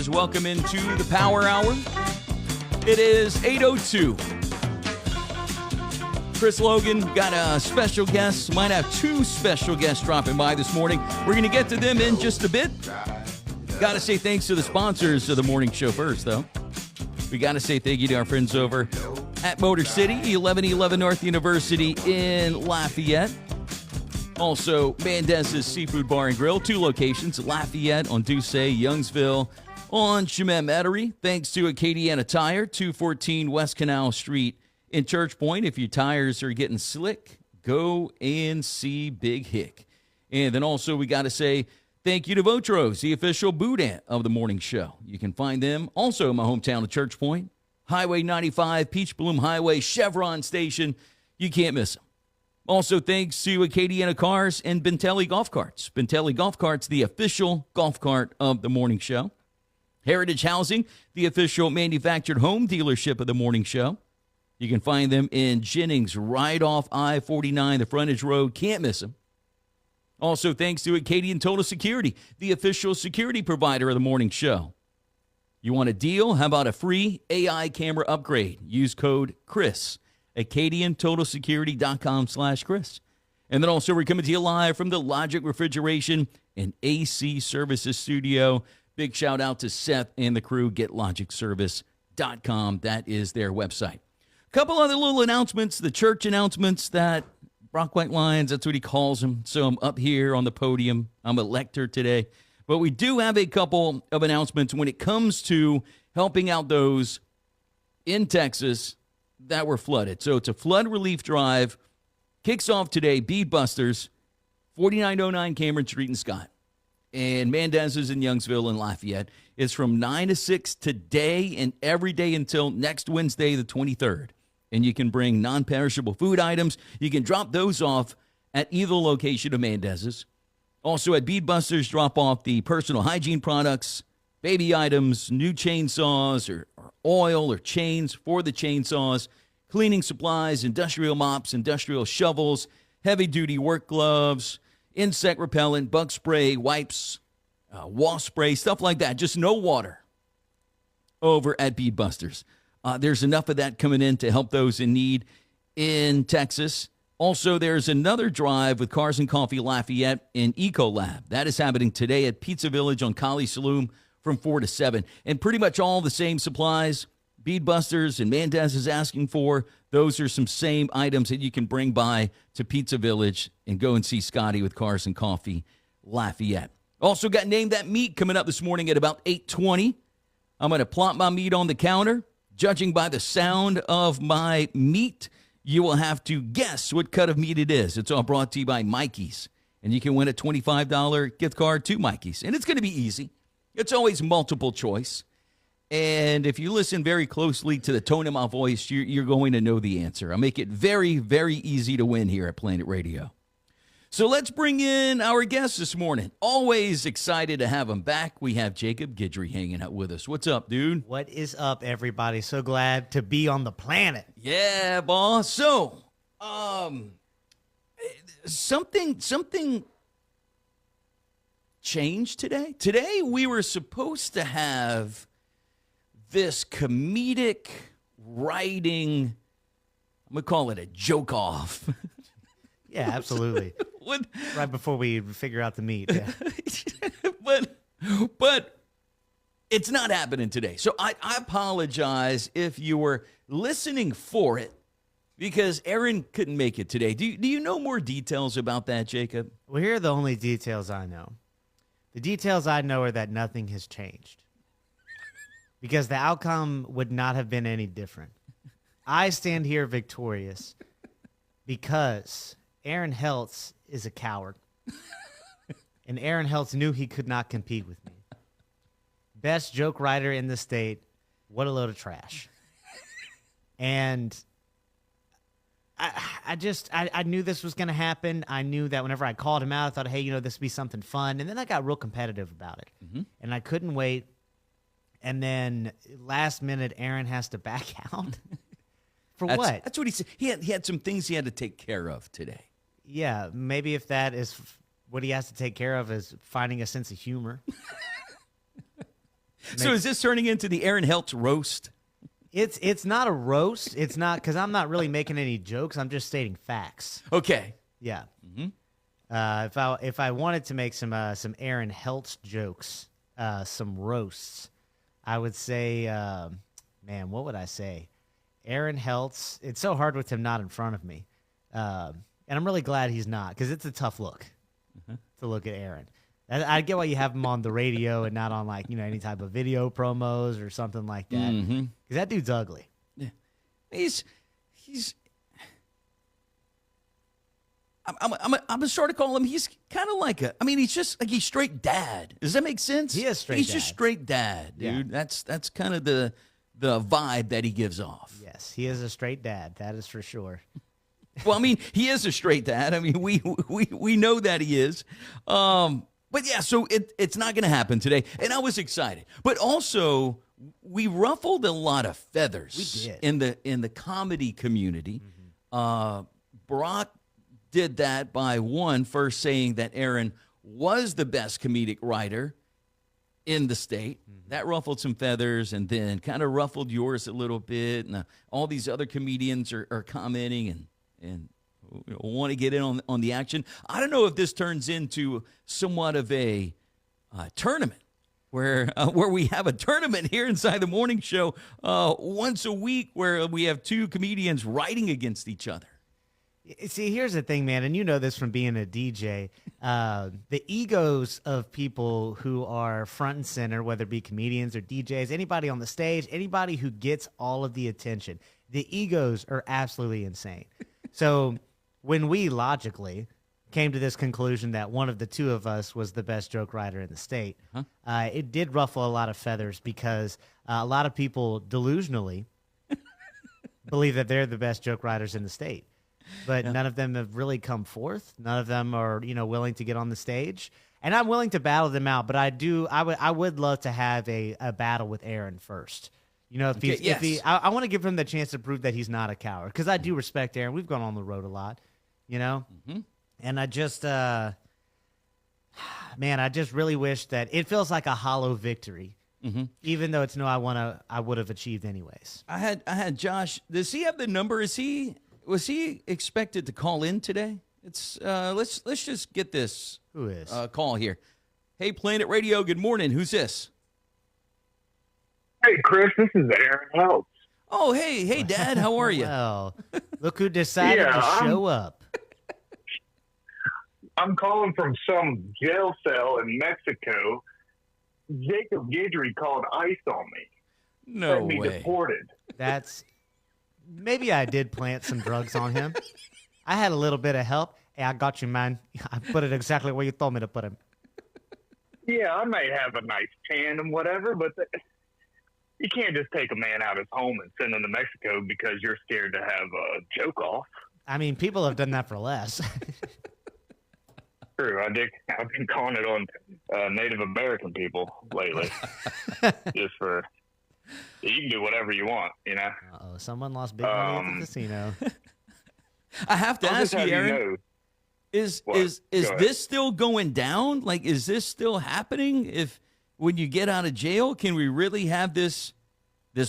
listeners, welcome into the Power Hour. It is 8:02. Chris Logan got a special guest. Might have two special guests dropping by this morning. We're going to get to them in just a bit. Got to say thanks to the sponsors of the morning show first, though. We got to say thank you to our friends over at Motor City, 1111 North University in Lafayette. Also, Mendez's Seafood Bar and Grill, two locations, Lafayette on Doucet, Youngsville on Chemin Metairie. Thanks to Acadiana Tire, 214 West Canal Street in Church Point. If your tires are getting slick, go and see Big Hick. And then also we got to say thank you to Votros, the official boudin of the morning show. You can find them also in my hometown of Church Point, Highway 95, Peach Bloom Highway, Chevron Station. You can't miss them. Also, thanks to Acadiana Cars and Bentelli Golf Carts. Bentelli Golf Carts, the official golf cart of the morning show. Heritage Housing, the official manufactured home dealership of the morning show. You can find them in Jennings, right off I-49, the frontage road. Can't miss them. Also, thanks to Acadian Total Security, the official security provider of the morning show. You want a deal? How about a free AI camera upgrade? Use code CHRIS. AcadianTotalSecurity.com/Chris. And then also we're coming to you live from the Logic Refrigeration and AC Services Studio. Big shout out to Seth and the crew, GetLogicService.com. That is their website. A couple other little announcements, the church announcements that Brock White Lions, that's what he calls them. So I'm up here on the podium. I'm a lector today. But we do have a couple of announcements when it comes to helping out those in Texas that were flooded. So it's a flood relief drive. Kicks off today, Beadbusters, 4909 Cameron Street in Scott. And Mendez's in Youngsville and Lafayette. It's from 9 to 6 today and every day until next Wednesday, the 23rd. And you can bring non-perishable food items. You can drop those off at either location of Mendez's. Also at Beadbusters, drop off the personal hygiene products, baby items, new chainsaws or oil or chains for the chainsaws, cleaning supplies, industrial mops, industrial shovels, heavy-duty work gloves, insect repellent, bug spray, wipes, wasp spray, stuff like that. Just no water over at Beadbusters. There's enough of that coming in to help those in need in Texas. Also, there's another drive with Cars and Coffee Lafayette and Ecolab. That is happening today at Pizza Village on Collie Saloon from 4 to 7. And pretty much all the same supplies Beadbusters and Mendez is asking for. Those are some same items that you can bring by to Pizza Village and go and see Scotty with Cars and Coffee Lafayette. Also got Name That Meat coming up this morning at about 8:20. I'm going to plop my meat on the counter. Judging by the sound of my meat, you will have to guess what cut of meat it is. It's all brought to you by Mikey's. And you can win a $25 gift card to Mikey's. And it's going to be easy. It's always multiple choice. And if you listen very closely to the tone of my voice, you're going to know the answer. I make it very, very easy to win here at Planet Radio. So let's bring in our guest this morning. Always excited to have him back. We have Jacob Guidry hanging out with us. What's up, dude? What is up, everybody? So glad to be on the planet. Yeah, boss. So, something changed today. Today we were supposed to have this comedic writing, I'm going to call it a joke off. Yeah, absolutely. Right before we figure out the meat. Yeah. but it's not happening today. So I apologize if you were listening for it because Aaron couldn't make it today. Do you know more details about that, Jacob? Well, here are the only details I know. The details I know are that nothing has changed because the outcome would not have been any different. I stand here victorious because Aaron Heltz is a coward. And Aaron Heltz knew he could not compete with me. Best joke writer in the state. What a load of trash. And I knew this was going to happen. I knew that whenever I called him out, I thought, hey, this would be something fun. And then I got real competitive about it. Mm-hmm. And I couldn't wait. And then last minute, Aaron has to back out. What? That's what he said. He had some things he had to take care of today. Yeah, maybe if that is what he has to take care of is finding a sense of humor. So is this turning into the Aaron Heltz roast? It's not a roast. It's not, because I'm not really making any jokes. I'm just stating facts. Okay. Yeah. Mm-hmm. If I wanted to make some Aaron Heltz jokes, some roasts, I would say, man, what would I say? Aaron Heltz. It's so hard with him not in front of me, and I'm really glad he's not, because it's a tough look to look at Aaron. I get why you have him on the radio and not on, like, any type of video promos or something like that, because that dude's ugly. Yeah. He's. I'm gonna start to call him. He's kind of like he's just like he's straight dad. Does that make sense? He is straight He's dad. just straight dad, dude. Yeah. That's kind of the vibe that he gives off. Yes, he is a straight dad. That is for sure. Well, he is a straight dad. We know that he is. But yeah, so it's not going to happen today, and I was excited. But also, we ruffled a lot of feathers. We did. In the comedy community. Brock did that by first saying that Aaron was the best comedic writer in the state. That ruffled some feathers, and then kind of ruffled yours a little bit. And all these other comedians are commenting and want to get in on the action. I don't know if this turns into somewhat of a tournament where we have a tournament here inside the morning show once a week where we have two comedians writing against each other. See, here's the thing, man, and you know this from being a DJ. The egos of people who are front and center, whether it be comedians or DJs, anybody on the stage, anybody who gets all of the attention, the egos are absolutely insane. So when we logically came to this conclusion that one of the two of us was the best joke writer in the state, it did ruffle a lot of feathers, because a lot of people delusionally believe that they're the best joke writers in the state. But none of them have really come forth. None of them are, willing to get on the stage. And I'm willing to battle them out. But I would love to have a battle with Aaron first. I want to give him the chance to prove that he's not a coward, because I do respect Aaron. We've gone on the road a lot, And I just, man, I just really wish that it feels like a hollow victory. Even though it's I would have achieved anyways. I had Josh. Does he have the number? Was he expected to call in today? It's let's just get this Who is? Call here. Hey, Planet Radio. Good morning. Who's this? Hey, Chris. This is Aaron Heltz. Oh, hey, Dad. How are you? Well, look who decided to show up. I'm calling from some jail cell in Mexico. Jacob Guidry called ICE on me. No Had me way. deported. Maybe I did plant some drugs on him. I had a little bit of help. Hey, I got you, man. I put it exactly where you told me to put him. Yeah, I might have a nice tan and whatever, but you can't just take a man out of his home and send him to Mexico because you're scared to have a joke off. I mean, people have done that for less. True. I've been calling it on Native American people lately. Just for... You can do whatever you want, Uh-oh, someone lost big money at the casino. I have to ask you, Aaron. Is this still going down? Like, is this still happening? When you get out of jail, can we really have this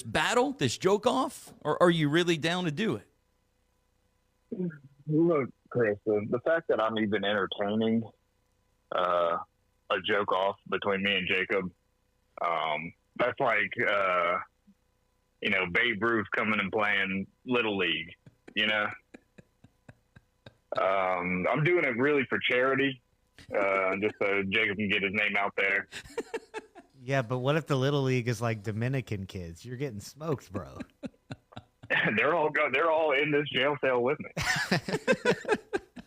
battle, this joke off, or are you really down to do it? Look, Chris, the fact that I'm even entertaining a joke off between me and Jacob, that's like, Babe Ruth coming and playing Little League, I'm doing it really for charity, just so Jacob can get his name out there. Yeah, but what if the Little League is like Dominican kids? You're getting smoked, bro. They're all in this jail cell with me.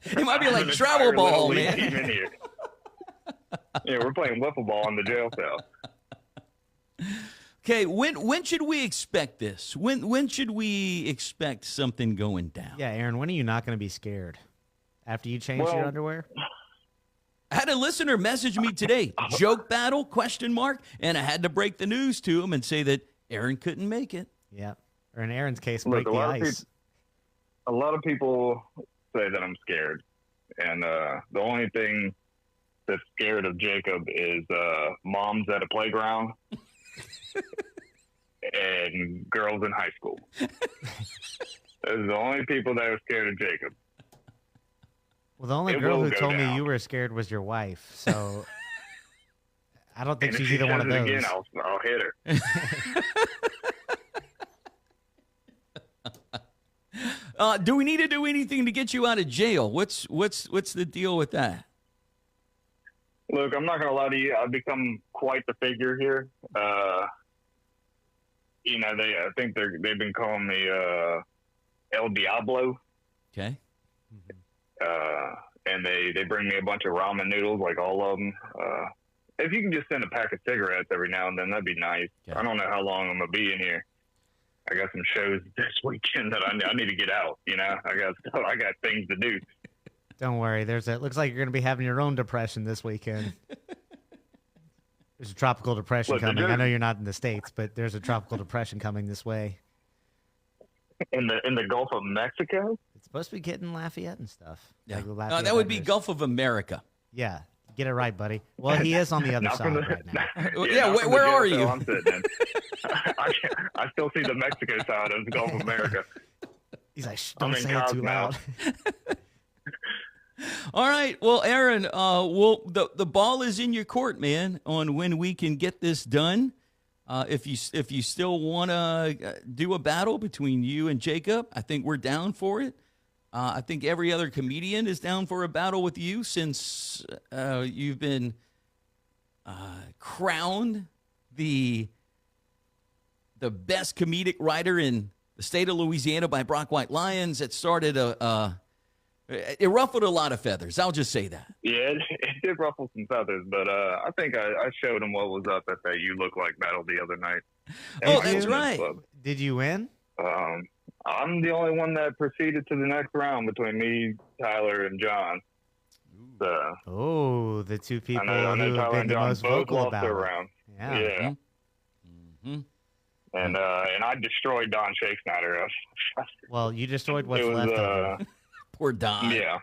It might be like travel ball, man. Team in here. Yeah, we're playing wiffle ball in the jail cell. Okay, when should we expect this? When should we expect something going down? Yeah, Aaron, when are you not going to be scared? After you change your underwear? I had a listener message me today, joke battle, ? And I had to break the news to him and say that Aaron couldn't make it. Yeah, or in Aaron's case, break the ice. A lot of people say that I'm scared. And the only thing that's scared of Jacob is moms at a playground and girls in high school. Those are the only people that were scared of Jacob. Well, the only It girl will who go told me down. you were scared was your wife. So I don't think And if she's she either says one of it those. again, I'll hit her. Do we need to do anything to get you out of jail? What's the deal with that? Look, I'm not going to lie to you. I've become quite the figure here. I think they've been calling me El Diablo. Okay. And they bring me a bunch of ramen noodles, like all of them. If you can just send a pack of cigarettes every now and then, that'd be nice. Okay. I don't know how long I'm going to be in here. I got some shows this weekend that I need to get out. I got things to do. Don't worry. It looks like you're going to be having your own depression this weekend. There's a tropical depression Look, coming. I know you're not in the States, but there's a tropical depression coming this way. In the Gulf of Mexico? It's supposed to be getting Lafayette and stuff. Yeah. Like the Lafayette That would be Tigers. Gulf of America. Yeah. Get it right, buddy. Well, he is on the other Not side from the, right now. Yeah, not from where the are jail you? cell I'm sitting in. I still see the Mexico side of the Gulf of America. He's like, shh, I'm don't in say it Cobb too now. loud. All right. Well, Aaron, the ball is in your court, man, on when we can get this done. If you still want to do a battle between you and Jacob, I think we're down for it. I think every other comedian is down for a battle with you since you've been crowned the best comedic writer in the state of Louisiana by Brock White Lions. It started it ruffled a lot of feathers. I'll just say that. Yeah, it did ruffle some feathers, but I think I showed him what was up at that You Look Like battle the other night. Oh, At that's the right. Club. Did you win? I'm the only one that proceeded to the next round between me, Tyler, and John. So, Oh, the two people I know who have Tyler been and the John most both vocal lost about their it. round. Yeah. Yeah. Mm-hmm. And I destroyed Don Shake Snyder. Well, you destroyed what's It was, left of him. Poor Don. Yeah.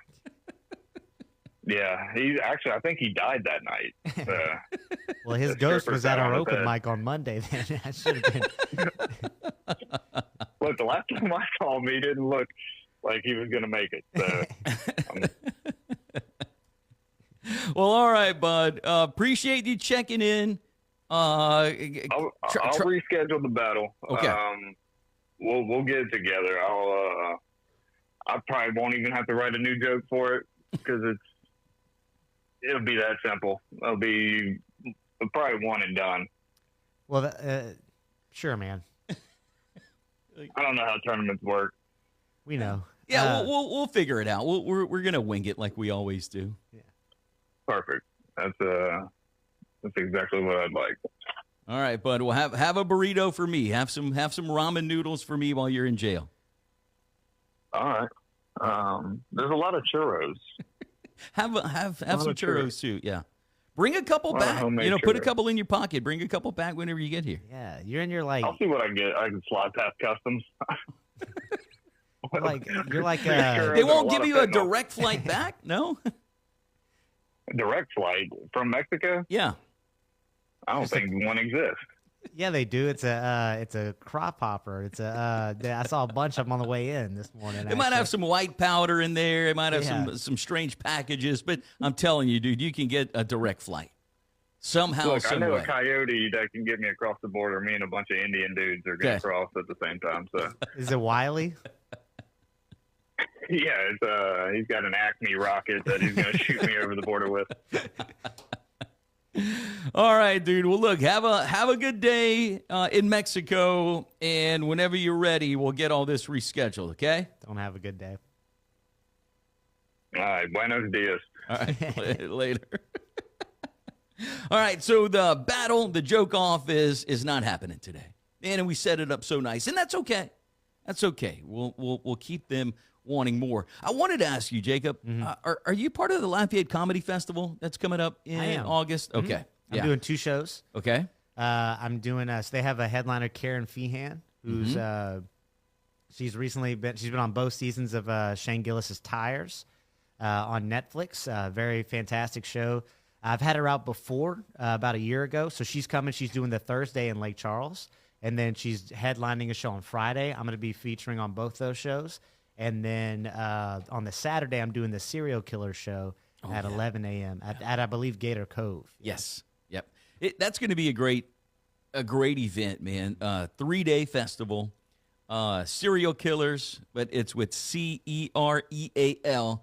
Yeah, I think he died that night. Well, his the ghost stripper was at sat our on his open head. mic on Monday. Then that should have been. Look, the last time I saw him, he didn't look like he was going to make it. So, Well, all right, bud. Appreciate you checking in. I'll reschedule the battle. Okay. We'll get it together. I probably won't even have to write a new joke for it because it'll be that simple. It'll be probably one and done. Well, sure, man. I don't know how tournaments work. We know. Yeah, we'll figure it out. We're gonna wing it like we always do. Perfect. That's exactly what I'd like. All right, bud. Well, have a burrito for me. Have some ramen noodles for me while you're in jail. All right. There's a lot of churros. Have some of churros too. Yeah. Bring a couple lot of back. homemade Put a churros. couple in your pocket. Bring a couple back whenever you get here. Yeah, you're in your like, I'll see what I can get. I can slide past customs. you're like Sure. They a won't lot give of you a fentanyl. direct flight back. No. Direct flight from Mexico? Yeah. I don't think one exists. yeah, they do. It's a crop hopper. I saw a bunch of them on the way in this morning. They might have some white powder in there. They might have Yeah. some strange packages, but I'm telling you, dude, you can get a direct flight somehow, Look, I some know way. a coyote that can get me across the border. Me and a bunch of Indian dudes are going Okay. to cross at the same time. So, Is it Wiley? yeah, he's got an Acme rocket that he's going to shoot me over the border with. All right, dude. Well, look, have a good day in Mexico, and whenever you're ready, we'll get all this rescheduled. Okay. Don't have a good day. All right, buenos dias. All right. Later. All right. So the battle, the joke off is not happening today, and we set it up so nice, and that's okay. That's okay. We'll keep them wanting more. I wanted to ask you, Jacob, are you part of the Lafayette Comedy Festival that's coming up in I am. August? Okay. I'm doing 2 shows. Okay. I'm doing so they have a headliner, Karen Feehan, who's she's been on both seasons of Shane Gillis's Tires on Netflix. Very fantastic show. I've had her out before, about a year ago. So she's coming. She's doing the Thursday in Lake Charles. And then she's headlining a show on Friday. I'm going to be featuring on both those shows. And then on the Saturday, I'm doing the Serial Killer show at 11 a.m. at I believe, Gator Cove. Yes. Yep. That's going to be a great event, man. 3-day festival. Serial Killers, but it's with Cereal.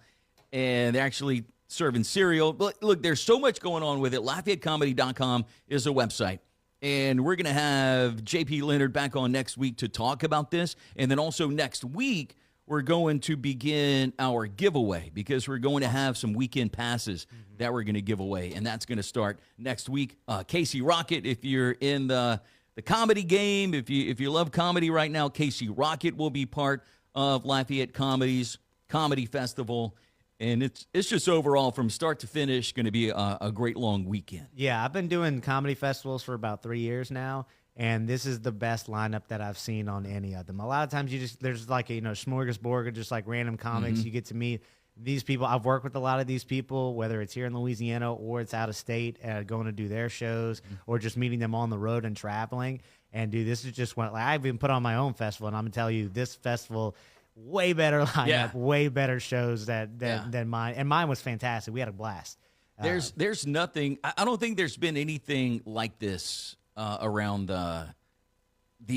And they're actually serving cereal. But look, there's so much going on with it. LafayetteComedy.com is a website. And we're going to have JP Leonard back on next week to talk about this. And then also next week, we're going to begin our giveaway because we're going to have some weekend passes that we're going to give away. And that's going to start next week. Casey Rocket, if you're in the comedy game, if you love comedy right now, Casey Rocket will be part of Lafayette Comedy's Comedy Festival. And it's just overall, from start to finish, going to be a great long weekend. Yeah, I've been doing comedy festivals for about 3 years now, and this is the best lineup that I've seen on any of them. A lot of times there's like a smorgasbord of just like random comics. You get to meet these people. I've worked with a lot of these people, whether it's here in Louisiana or it's out of state, going to do their shows or just meeting them on the road and traveling. And dude, this is just one. Like, I've even put on my own festival, and I'm gonna tell you, this festival. Way better lineup, way better shows than mine. And mine was fantastic. We had a blast. There's nothing. I don't think there's been anything like this around the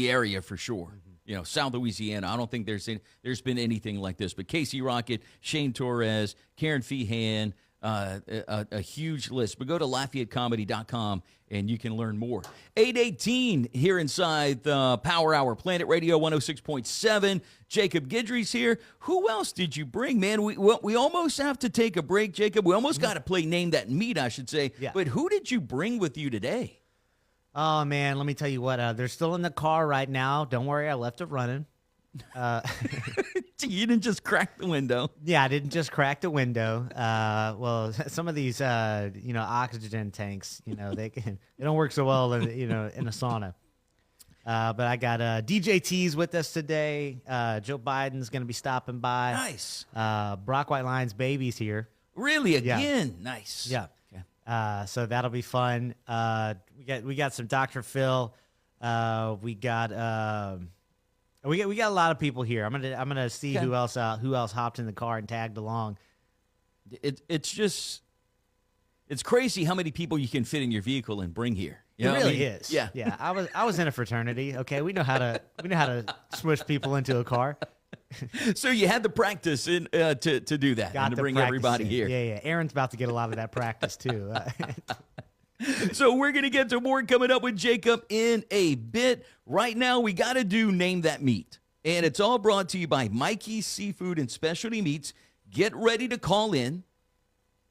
area for sure. South Louisiana. I don't think there's been anything like this. But Casey Rocket, Shane Torres, Karen Feehan, a huge list. But go to LafayetteComedy.com and you can learn more. 8:18 here inside the Power Hour, Planet Radio 106.7. Jacob Guidry's here. Who else did you bring, man? We almost have to take a break, Jacob. We almost got to play Name That Meat, I should say. Yeah. But who did you bring with you today? Oh, man, let me tell you what. They're still in the car right now. Don't worry, I left it running. You didn't just crack the window. Yeah, I didn't just crack the window. Well, some of these, oxygen tanks, they don't work so well, in a sauna. But I got DJ T's with us today. Joe Biden's going to be stopping by. Nice. Brock White Line's baby's here. Really? Again? Yeah. Nice. Yeah. Okay. So that'll be fun. We got some Dr. Phil. We got a lot of people here. I'm gonna see who else hopped in the car and tagged along. It's crazy how many people you can fit in your vehicle and bring here. It really is. Yeah. Yeah. I was in a fraternity. Okay, we know how to smush people into a car. So you had the practice to do that and to bring everybody here. Yeah. Aaron's about to get a lot of that practice too. So we're going to get to more coming up with Jacob in a bit. Right now, we got to do Name That Meat. And it's all brought to you by Mikey's Seafood and Specialty Meats. Get ready to call in.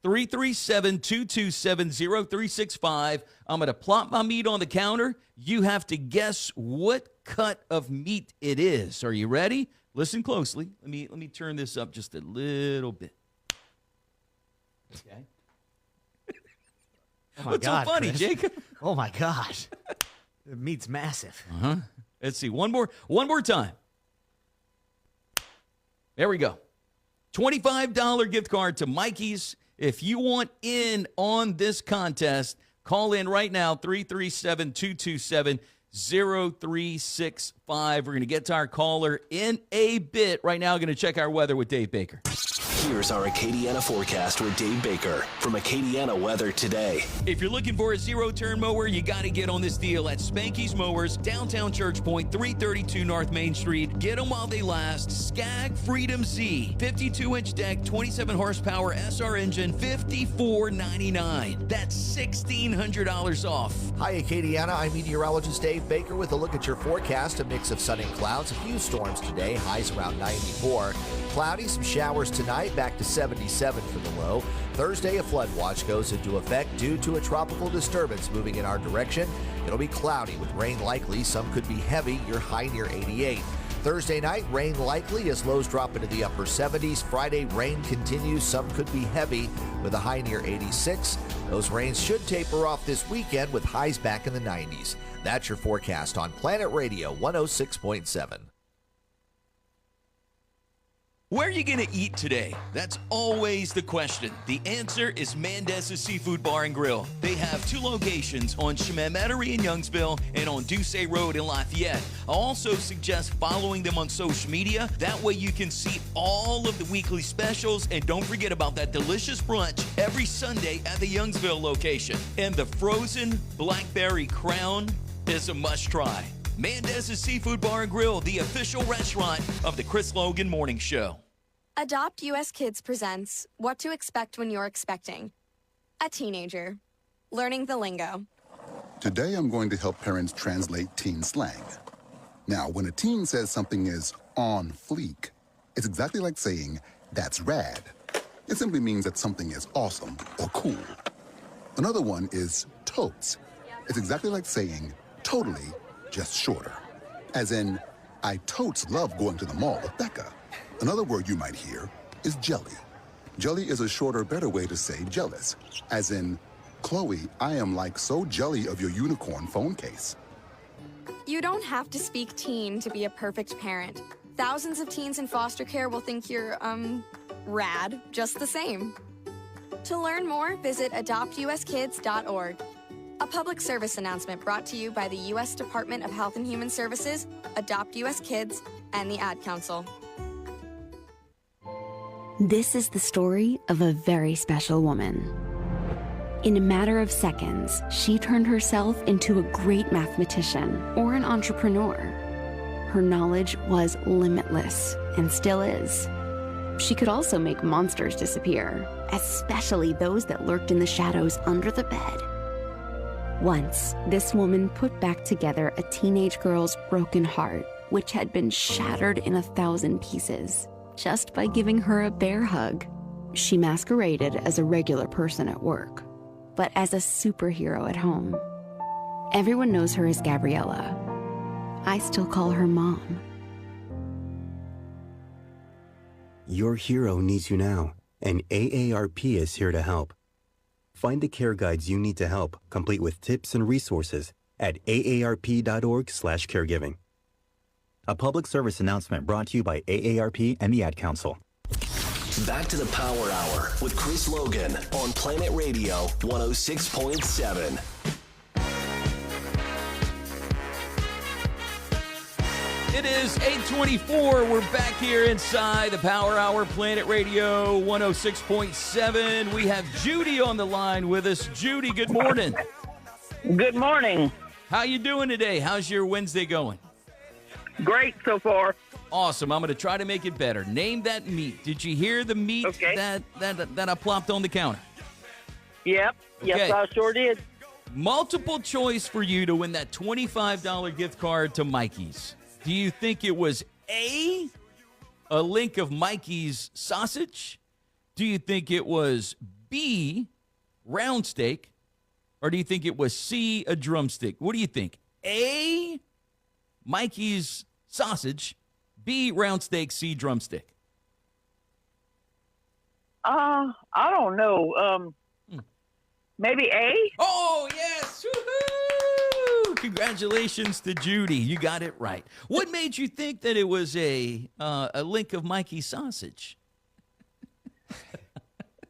337-227-0365. I'm going to plop my meat on the counter. You have to guess what cut of meat it is. Are you ready? Listen closely. Let me turn this up just a little bit. Okay. Oh my What's God, so funny, Chris? Jacob? Oh my gosh. The meat's massive. Let's see. One more time. There we go. $25 gift card to Mikey's. If you want in on this contest, call in right now, 337-227-0365. We're going to get to our caller in a bit. Right now, going to check our weather with Dave Baker. Here's our Acadiana forecast with Dave Baker from Acadiana Weather Today. If you're looking for a zero-turn mower, you got to get on this deal at Spanky's Mowers, downtown Church Point, 332 North Main Street. Get them while they last. Skag Freedom Z, 52-inch deck, 27 horsepower SR engine, $54.99. That's $1,600 off. Hi, Acadiana. I'm meteorologist Dave Baker with a look at your forecast. A mix of sun and clouds, a few storms today, highs around 94. Cloudy, some showers tonight, back to 77 for the low. Thursday, a flood watch goes into effect due to a tropical disturbance moving in our direction. It'll be cloudy with rain likely. Some could be heavy. Your high near 88. Thursday night, rain likely as lows drop into the upper 70s. Friday, rain continues. Some could be heavy with a high near 86. Those rains should taper off this weekend with highs back in the 90s. That's your forecast on Planet Radio 106.7. Where are you going to eat today? That's always the question. The answer is Mendez's Seafood Bar and Grill. They have 2 locations on Chemin-Metairie in Youngsville and on Doucet Road in Lafayette. I also suggest following them on social media. That way you can see all of the weekly specials. And don't forget about that delicious brunch every Sunday at the Youngsville location. And the frozen blackberry crown is a must-try. Mendez's Seafood Bar and Grill, the official restaurant of the Chris Logan Morning Show. Adopt US Kids presents What to Expect When You're Expecting. A teenager. Learning the lingo. Today I'm going to help parents translate teen slang. Now, when a teen says something is on fleek, it's exactly like saying, that's rad. It simply means that something is awesome or cool. Another one is totes. It's exactly like saying, totally, just shorter. As in, I totes love going to the mall with Becca. Another word you might hear is jelly. Jelly is a shorter, better way to say jealous. As in, Chloe, I am like so jelly of your unicorn phone case. You don't have to speak teen to be a perfect parent. Thousands of teens in foster care will think you're, rad, just the same. To learn more, visit adoptuskids.org. A public service announcement brought to you by the U.S. Department of Health and Human Services, Adopt U.S. Kids, and the Ad Council. This is the story of a very special woman. In a matter of seconds, she turned herself into a great mathematician or an entrepreneur. Her knowledge was limitless and still is. She could also make monsters disappear, especially those that lurked in the shadows under the bed. Once, this woman put back together a teenage girl's broken heart, which had been shattered in 1,000 pieces, just by giving her a bear hug. She masqueraded as a regular person at work, but as a superhero at home. Everyone knows her as Gabriella. I still call her Mom. Your hero needs you now, and AARP is here to help. Find the care guides you need to help, complete with tips and resources at aarp.org/caregiving. A public service announcement brought to you by AARP and the Ad Council. Back to the Power Hour with Chris Logan on Planet Radio 106.7. It is 8:24. We're back here inside the Power Hour, Planet Radio 106.7. We have Judy on the line with us. Judy, good morning. Good morning. How you doing today? How's your Wednesday going? Great so far. Awesome. I'm going to try to make it better. Name that meat. Did you hear the meat that I plopped on the counter? Yep. Okay. Yes, I sure did. Multiple choice for you to win that $25 gift card to Mikey's. Do you think it was A, a link of Mikey's sausage? Do you think it was B, round steak? Or do you think it was C, a drumstick? What do you think? A, Mikey's sausage, B, round steak, C, drumstick. I don't know. Maybe A? Oh, yes. Woo-hoo! Congratulations to Judy. You got it right. What made you think that it was a link of Mikey's sausage?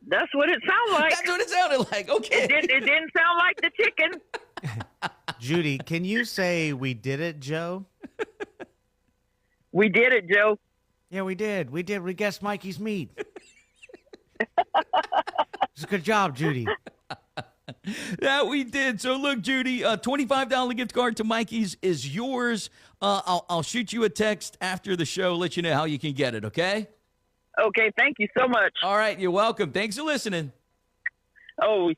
That's what it sounded like. That's what it sounded like. Okay. It didn't sound like the chicken. Judy, can you say we did it, Joe? We did it, Joe. Yeah, we did. We did. We guessed Mikey's meat. It's a good job, Judy. Yeah, we did. So look, Judy, $25 gift card to Mikey's is yours. I'll shoot you a text after the show, let you know how you can get it, okay? Okay, thank you so much. All right, you're welcome. Thanks for listening. Oh,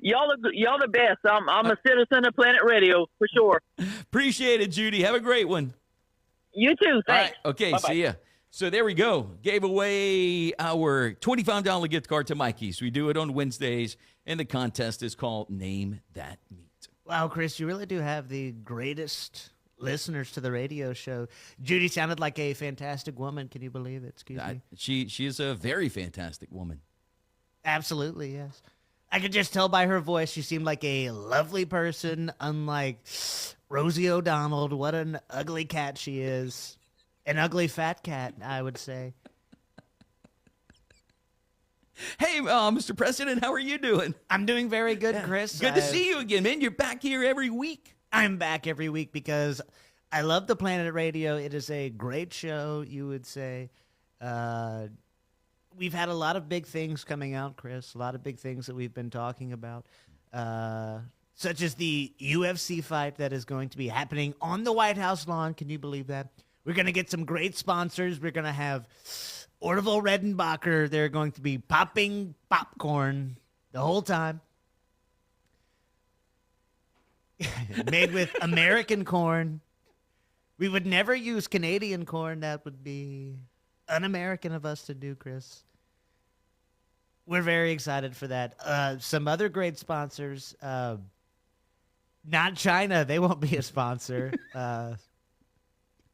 y'all the best. I'm a citizen of Planet Radio for sure. Appreciate it, Judy. Have a great one. You too. Thanks. All right. Okay, Bye-bye. see ya. So there we go. Gave away our $25 gift card to Mikey's. We do it on Wednesdays, and the contest is called Name That Meat. Wow, Chris, you really do have the greatest listeners to the radio show. Judy sounded like a fantastic woman. Can you believe it? Excuse me. She is a very fantastic woman. Absolutely, yes. I could just tell by her voice she seemed like a lovely person, unlike Rosie O'Donnell. What an ugly cat she is. An ugly fat cat, I would say. Hey, Mr. President, how are you doing? I'm doing very good, Chris. Good to see you again, man. You're back here every week. I'm back every week because I love the Planet Radio. It is a great show, you would say. We've had a lot of big things coming out, Chris. A lot of big things that we've been talking about, such as the UFC fight that is going to be happening on the White House lawn. Can you believe that? We're going to get some great sponsors. We're going to have Orville Redenbacher. They're going to be popping popcorn the whole time. Made with American corn. We would never use Canadian corn. That would be un-American of us to do, Chris. We're very excited for that. Some other great sponsors. Not China. They won't be a sponsor.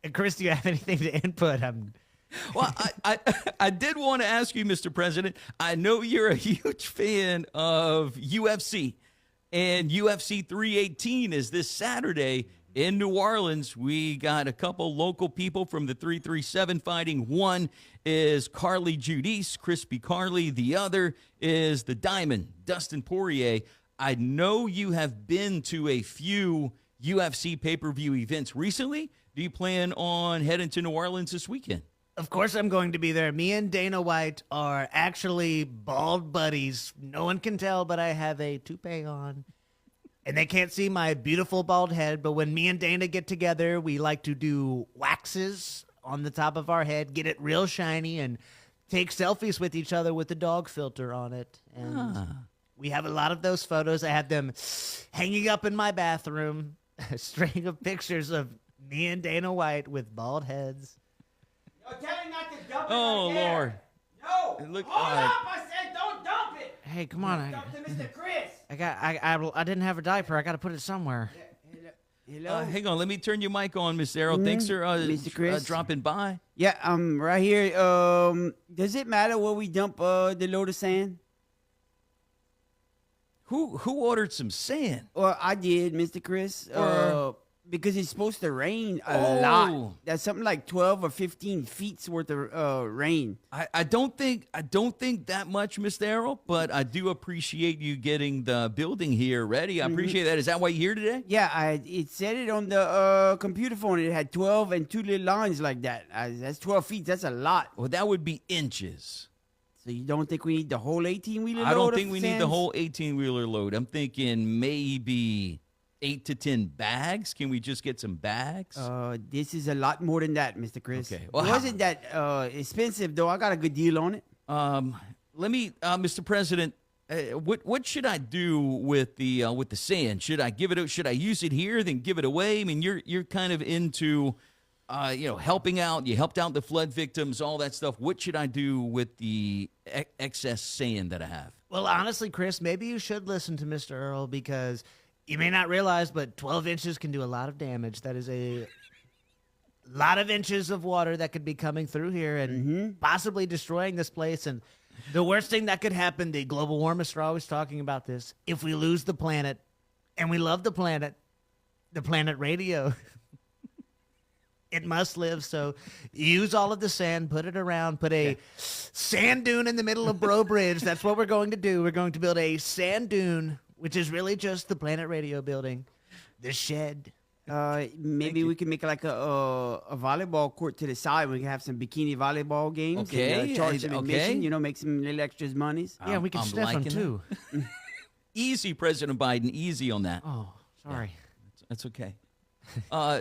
And Chris, do you have anything to input? Well, I did want to ask you, Mr. President, I know you're a huge fan of UFC, and UFC 318 is this Saturday in New Orleans. We got a couple local people from the 337 fighting. One is Carly Judice, Crispy Carly. The other is the Diamond, Dustin Poirier. I know you have been to a few UFC pay-per-view events recently. Do you plan on heading to New Orleans this weekend? Of course I'm going to be there. Me and Dana White are actually bald buddies. No one can tell, but I have a toupee on. And they can't see my beautiful bald head, but when me and Dana get together, we like to do waxes on the top of our head, get it real shiny, and take selfies with each other with the dog filter on it. And we have a lot of those photos. I have them hanging up in my bathroom, a string of pictures of me and Dana White with bald heads. No, tell him not to dump it. Oh, right there. Lord. No. Look, Hold up. I said don't dump it. Hey, come on. Dump to Mr. Chris. I didn't have a diaper. I got to put it somewhere. Hello. Hang on, let me turn your mic on, Miss Errol. Thanks for Mr. Chris. dropping by. Yeah, I'm right here. Does it matter where we dump the load of sand? Who ordered some sand? Well, I did, Mr. Chris. Because it's supposed to rain a Oh. lot. That's something like 12 or 15 feet's worth of rain. I don't think that much, Mr. Errol, but I do appreciate you getting the building here ready. I appreciate that. Is that why you're here today? Yeah, it said it on the computer phone. It had 12 and two little lines like that. That's 12 feet. That's a lot. Well, that would be inches. So you don't think we need the whole 18-wheeler load? I don't of think we need the sands? whole 18-wheeler load. I'm thinking maybe 8 to 10 bags. Can we just get some bags? This is a lot more than that, Mr. Chris. Okay. It Well, wasn't that expensive, though. I got a good deal on it. Let me, Mr. President. What should I do with the sand? Should I give it? Should I use it here, then give it away? I mean, you're kind of into, helping out. You helped out the flood victims, all that stuff. What should I do with the excess sand that I have? Well, honestly, Chris, maybe you should listen to Mr. Errol because you may not realize, but 12 inches can do a lot of damage. That is a lot of inches of water that could be coming through here and possibly destroying this place. And the worst thing that could happen, the global warmists are always talking about this, if we lose the planet, and we love the planet radio, it must live. So use all of the sand, put it around, put a sand dune in the middle of Bro Bridge. That's what we're going to do. We're going to build a sand dune, which is really just the Planet Radio building, the shed. Maybe we can make like a volleyball court to the side. We can have some bikini volleyball games. Okay, And, charge some admission, okay. Make some little extras monies. Yeah, we can I'm sniff them liking too. Easy, President Biden. Easy on that. Oh, sorry. That's okay.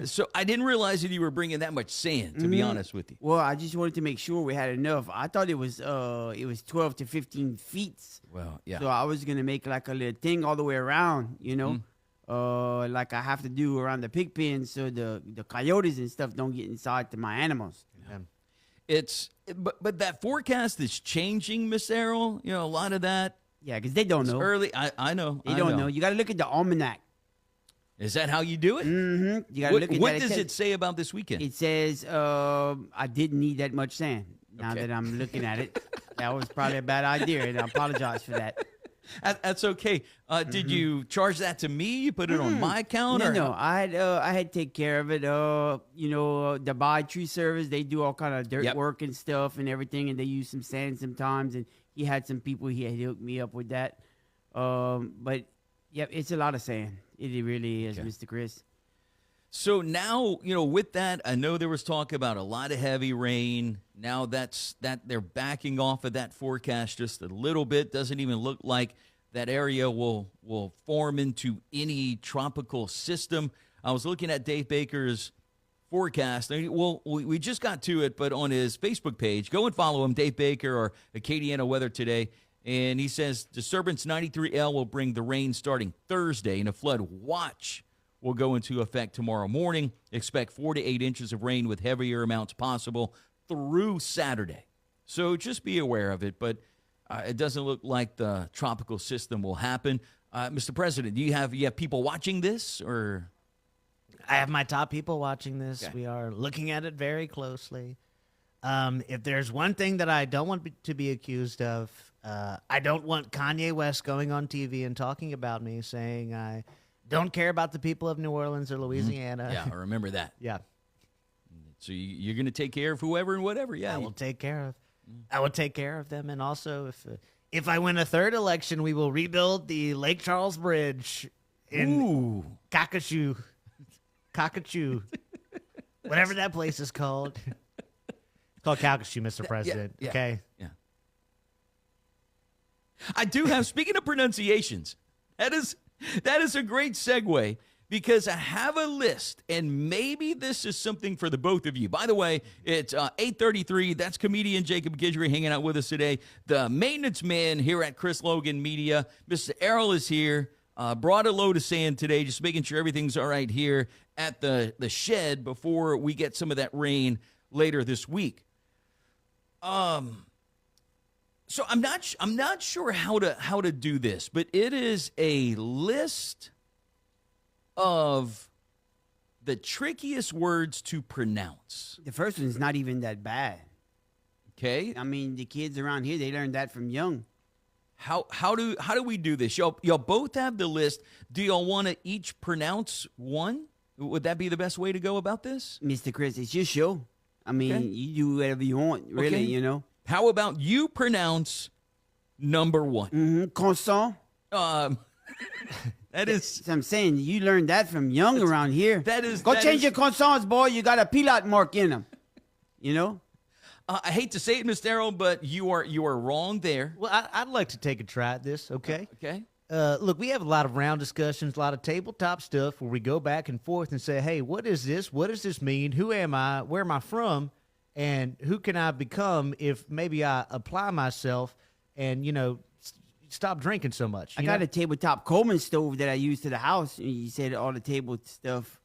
So I didn't realize that you were bringing that much sand, to be honest with you. Well, I just wanted to make sure we had enough. I thought it was 12 to 15 feet. Well, yeah. So I was gonna make like a little thing all the way around, like I have to do around the pig pen so the coyotes and stuff don't get inside to my animals. But that forecast is changing, Miss Errol. A lot of that. Yeah, because they don't It's know. early. I know. They don't know. You got to look at the almanac. Is that how you do it? Mm-hmm. You got to look at what that. does it say about this weekend? It says I didn't need that much sand. Now Okay. that I'm looking at it, that was probably a bad idea, and I apologize for that. That's okay. Did you charge that to me? You put it on my account? No. I had to take care of it. The Buy Tree Service, they do all kind of dirt Yep. work and stuff and everything, and they use some sand sometimes. And he had some people he had hooked me up with that. But yeah, it's a lot of sand. It really is, Mr. Chris. So now, with that, I know there was talk about a lot of heavy rain. Now that they're backing off of that forecast just a little bit. Doesn't even look like that area will form into any tropical system. I was looking at Dave Baker's forecast. Well, we just got to it, but on his Facebook page, go and follow him, Dave Baker or Acadiana Weather Today. And he says disturbance 93L will bring the rain starting Thursday, and a flood watch will go into effect tomorrow morning. Expect 4 to 8 inches of rain with heavier amounts possible through Saturday. So just be aware of it, but it doesn't look like the tropical system will happen. Mr. President, do you have people watching this, or? I have my top people watching this. Okay. We are looking at it very closely. If there's one thing that I don't want to be accused of, I don't want Kanye West going on TV and talking about me, saying I don't care about the people of New Orleans or Louisiana. Yeah, I remember that. Yeah. So you're going to take care of whoever and whatever. Yeah, I will take care of them. And also, if I win a third election, we will rebuild the Lake Charles Bridge in Cockatoo, whatever that place is called. It's called Calcasieu, Mr. President. Yeah, okay. Yeah. I do have. Speaking of pronunciations, that is a great segue, because I have a list, and maybe this is something for the both of you. By the way, it's 8:33. That's comedian Jacob Guidry hanging out with us today. The maintenance man here at Chris Logan Media, Mr. Errol, is here. Brought a load of sand today, just making sure everything's all right here at the shed before we get some of that rain later this week. So I'm not sure how to do this, but it is a list of the trickiest words to pronounce. The first one's not even that bad. Okay. I mean, the kids around here, they learned that from young. How do we do this? Y'all both have the list. Do y'all want to each pronounce one? Would that be the best way to go about this? Mr. Chris, it's your show. I mean, Okay. you do whatever you want, really, Okay. How about you pronounce number one? Croissant. That is. I'm saying, you learned that from young around here. That is. Go that change is- your croissants, boy. You got a pilot mark in them. I hate to say it, Mr. Errol, but you are wrong there. Well, I'd like to take a try at this, okay? Okay. Look, we have a lot of round discussions, a lot of tabletop stuff where we go back and forth and say, hey, what is this? What does this mean? Who am I? Where am I from? And who can I become if maybe I apply myself and, stop drinking so much? I got a tabletop Coleman stove that I use to the house. And you said all the table stuff.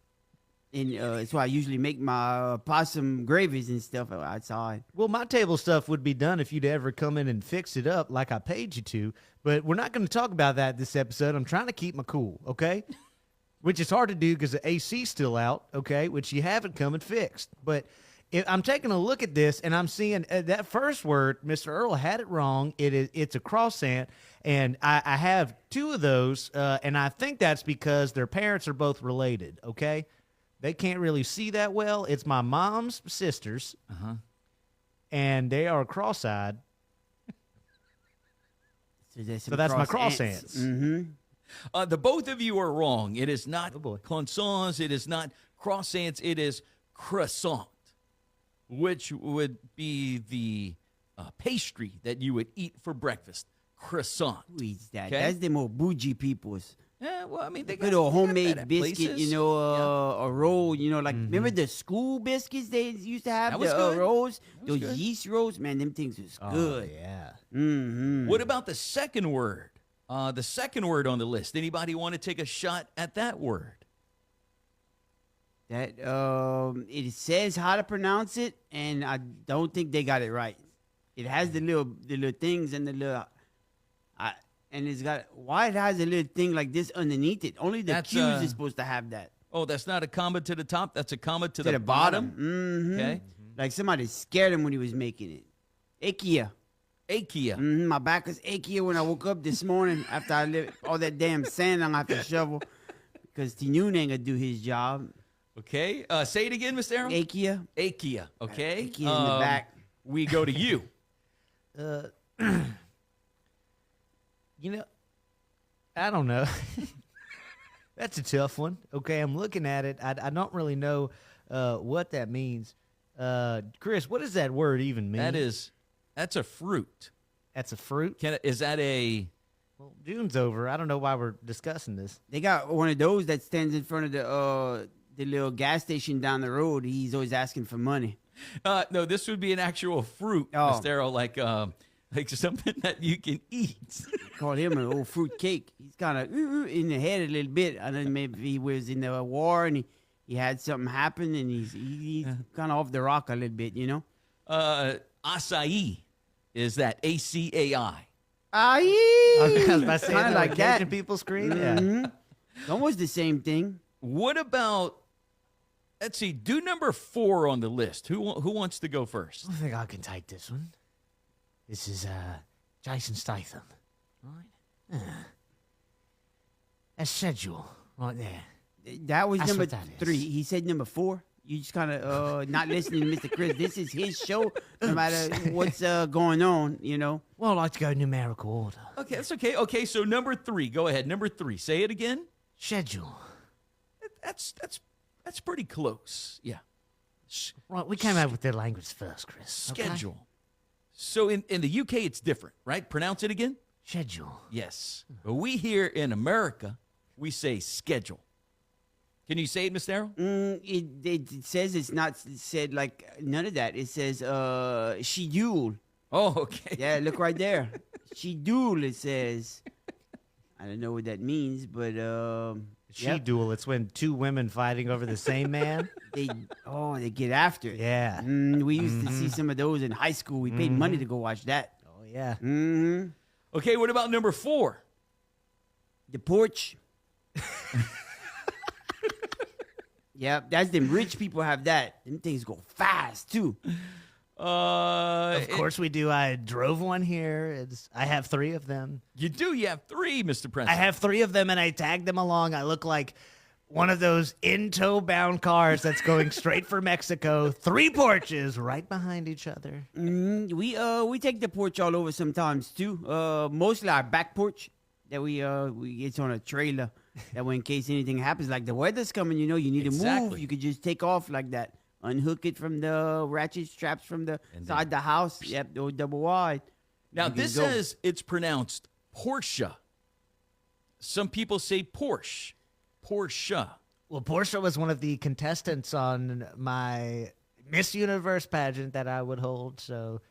And it's why I usually make my possum gravies and stuff outside. Well, my table stuff would be done if you'd ever come in and fix it up like I paid you to. But we're not going to talk about that this episode. I'm trying to keep my cool, okay? Which is hard to do because the AC's still out, okay? Which you haven't come and fixed. But I'm taking a look at this, and I'm seeing that first word, Mr. Errol had it wrong. It's a croissant, and I have two of those, and I think that's because their parents are both related, okay? They can't really see that well. It's my mom's sisters, and they are cross-eyed. So that's my croissants. Mm-hmm. The both of you are wrong. It is not croissants. It is not croissants. It is croissant, which would be the pastry that you would eat for breakfast. Croissant. Who eats that? Okay? That's the more bougie people's. Yeah, well, I mean, they Good got old that homemade at biscuit, places. a roll, remember the school biscuits they used to have? That was the good. rolls? That was Those good. yeast rolls? Man, them things was good. Yeah. Mm-hmm. What about the second word? The second word on the list. Anybody want to take a shot at that word? That it says how to pronounce it, and I don't think they got it right. It has the little things and the little, and it's got why it has a little thing like this underneath it. Only the Q's is supposed to have that. Oh, that's not a comma to the top. That's a comma to the bottom. bottom. Mm-hmm. Okay. Like somebody scared him when he was making it. Akia. Akia. Mm-hmm. My back was achy when I woke up this morning after I left all that damn sand on after shovel because Tinun ain't gonna do his job. Okay. Say it again, Mr. Errol. Akia. Akia. Okay. Akia in the back. We go to you. You know, I don't know. That's a tough one. Okay, I'm looking at it. I don't really know what that means. Chris, what does that word even mean? That's a fruit. That's a fruit? Is that a... Well, June's over. I don't know why we're discussing this. They got one of those that stands in front of the little gas station down the road. He's always asking for money. No, this would be an actual fruit, Mr. Errol, like something that you can eat. Call him an old fruit cake. He's kind of in the head a little bit. I don't know, maybe he was in the war and he had something happen and he's kind of off the rock a little bit, you know? Acai is that ACAI. I was about to say Kinda that like like that. Cajun people scream. Mhm. Yeah. It's almost the same thing. What about, let's see, do number 4 on the list. Who wants to go first? I think I can take this one. This is Jason Statham. Right? A schedule right there. That was That's number what that is. 3. He said number 4. You just kind of not listening to Mr. Chris. This is his show, no matter what's going on, you know. Well, I like to go numerical order. Okay, that's okay. Okay, so number 3. Go ahead. Number 3. Say it again. Schedule. That's pretty close. Yeah. Right, we came up with the language first, Chris. okay? Schedule. So in the UK, it's different, right? Pronounce it again. Schedule. Yes. But we here in America, we say schedule. Can you say it, Mr. Errol? It says it's not said like none of that. It says schedule. Oh, okay. Yeah, look right there. Schedule, it says. I don't know what that means, but She-duel. It's when two women fighting over the same man. they get after it. Yeah. We used to see some of those in high school. We paid money to go watch that. Oh, yeah. Mm-hmm. Okay, what about number 4? The porch. Yeah, that's them rich people have that. Them things go fast too. Of course we do. I drove one here. I have 3 of them. You do? You have 3, Mr. President. I have 3 of them, and I tagged them along. I look like one of those in-tow bound cars that's going straight for Mexico. 3 porches right behind each other. We take the porch all over sometimes too. Mostly our back porch that we it's on a trailer. That way, in case anything happens, like the weather's coming, you know, you need to move. You could just take off like that. Unhook it from the ratchet straps from the side of the house. Yep, those double wide. Now, You can this go. says it's pronounced Porsche. Some people say Porsche. Porsche. Well, Portia was one of the contestants on my Miss Universe pageant that I would hold, so